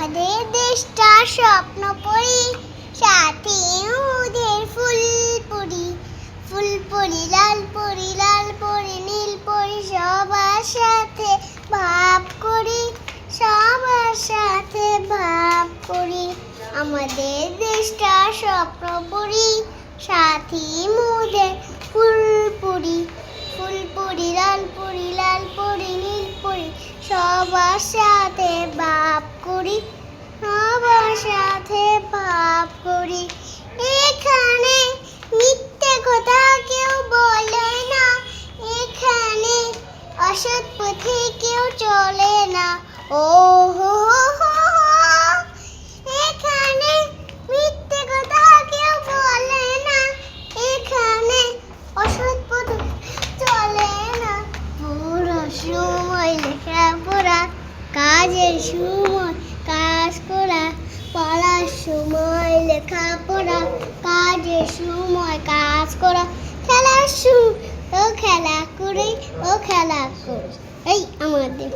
আমাদের দেশটা স্বপ্ন পরি, সাথে ওদের ফুল পরি। ফুল পরি, লাল পরি, লাল পরি, নীল পরি, সবার সাথে ভাব করি, সবার সাথে ভাব করি। আমাদের দেশটা স্বপ্ন পরি, সাথী মোদের ফুল পরি। ফুল পরি, লাল পরি, লাল পরি, নীল পরি, সবার সাথে ভাব করি, সবার সাথে ভাব করি। এখানে মিথ্যে কথা কেউ বলে না, এখানে অসৎ পথে কেউ চলে না। ও হো হো, এখানে মিথ্যে কথা কেউ বলে না, এখানে অসৎ পথে চলে না। পড়ার সময় লেখাপড়া, কাজের সময় কাজ করা। পড়ার সময় লেখাপড়া, কাজের সময় কাজ করা। খেলার সময় ও খেলা করি, ও খেলা করি। এই আমাদের